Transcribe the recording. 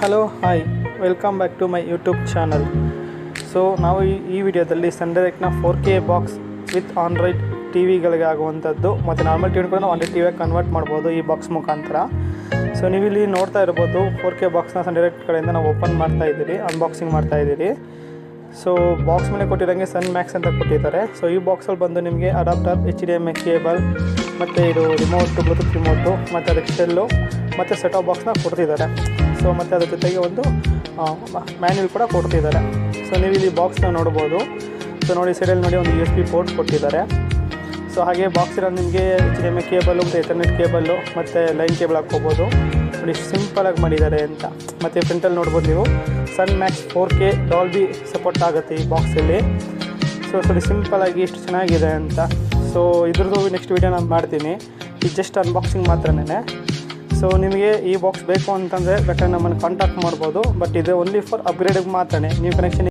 Hello hi welcome back to my YouTube channel. So ನಾವು ಈ ವಿಡಿಯೋದಲ್ಲಿ ಸನ್ಡೈರೆಕ್ಟ್ನ 4K box with Android T ವಿಗಳಿಗೆ ಆಗುವಂಥದ್ದು ಮತ್ತು ನಾರ್ಮಲ್ ಟಿ ವಿ ಕೂಡ ಆಂಡ್ರಾಯ್ಡ್ ಟಿ ವಿಗೆ ಕನ್ವರ್ಟ್ ಮಾಡ್ಬೋದು ಈ ಬಾಕ್ಸ್ ಮುಖಾಂತರ. ಸೊ ನೀವು ಇಲ್ಲಿ ನೋಡ್ತಾ ಇರ್ಬೋದು 4K ಬಾಕ್ಸ್ನ ಸನ್ಡೈರೆಕ್ಟ್ ಕಡೆಯಿಂದ ನಾವು ಓಪನ್ ಮಾಡ್ತಾಯಿದ್ದೀರಿ, ಅನ್ಬಾಕ್ಸಿಂಗ್ ಮಾಡ್ತಾಯಿದ್ದೀರಿ. ಸೊ ಬಾಕ್ಸ್ ಮೇಲೆ ಕೊಟ್ಟಿರೋಂಗೆ ಸನ್ ಮ್ಯಾಕ್ಸ್ ಅಂತ ಕೊಟ್ಟಿದ್ದಾರೆ. ಸೊ ಈ ಬಾಕ್ಸಲ್ಲಿ ಬಂದು ನಿಮಗೆ ಅಡಾಪ್ಟರ್, HDMI ಕೇಬಲ್ ಮತ್ತು ಇದು ರಿಮೋಟು, ಬ್ಲೂಟೂತ್ ರಿಮೋಟು ಮತ್ತು ಅದಕ್ಕೆ ಶೆಲ್ಲು ಮತ್ತು ಸೆಟ್ ಆಫ್ ಬಾಕ್ಸ್ನ ಕೊಡ್ತಿದ್ದಾರೆ. ಸೊ ಮತ್ತು ಅದ್ರ ಜೊತೆಗೆ ಒಂದು ಮ್ಯಾನ್ಯುವಲ್ ಕೂಡ ಕೊಡ್ತಿದ್ದಾರೆ. ಸೊ ನೀವು ಇಲ್ಲಿ ಬಾಕ್ಸ್ನ ನೋಡ್ಬೋದು. ಸೊ ನೋಡಿ ಸೈಡಲ್ಲಿ ನೋಡಿ ಒಂದು USB ಪೋರ್ಟ್ ಕೊಟ್ಟಿದ್ದಾರೆ. ಸೊ ಹಾಗೆ ಬಾಕ್ಸ್ ಇರೋದು ನಿಮಗೆ HDMI ಕೇಬಲ್ಲು ಮತ್ತು ಎಥರ್ನೆಟ್ ಕೇಬಲ್ಲು ಮತ್ತು ಲೈನ್ ಕೇಬಲ್ ಹಾಕ್ಕೋಬೋದು. ನೋಡಿ ಸಿಂಪಲಾಗಿ ಮಾಡಿದ್ದಾರೆ ಅಂತ. ಮತ್ತು ಫ್ರಂಟಲ್ಲಿ ನೋಡ್ಬೋದು ನೀವು ಸನ್ ಮ್ಯಾಕ್ಸ್ 4K ಡಾಲ್ಬಿ ಸಪೋರ್ಟ್ ಆಗುತ್ತೆ ಈ ಬಾಕ್ಸಲ್ಲಿ. ಸೊ ಸ್ವಲ್ಪ ಸಿಂಪಲಾಗಿ ಎಷ್ಟು ಚೆನ್ನಾಗಿದೆ ಅಂತ. ಸೊ ಇದ್ರದ್ದು ನೆಕ್ಸ್ಟ್ ವೀಡಿಯೋ ನಾನು ಮಾಡ್ತೀನಿ. ಇದು ಜಸ್ಟ್ ಅನ್ಬಾಕ್ಸಿಂಗ್ ಮಾತ್ರನೇ. ಸೊ ನಿಮಗೆ ಈ ಬಾಕ್ಸ್ ಬೇಕು ಅಂತಂದರೆ ಬೇಕಾದ್ರೆ ನಮ್ಮನ್ನು ಕಾಂಟ್ಯಾಕ್ಟ್ ಮಾಡ್ಬೋದು. ಬಟ್ ಇದು ಓನ್ಲಿ ಫಾರ್ ಅಪ್ಗ್ರೇಡಿಗೆ ಮಾತ್ರನೇ. ನೀವು ಕನೆಕ್ಷನ್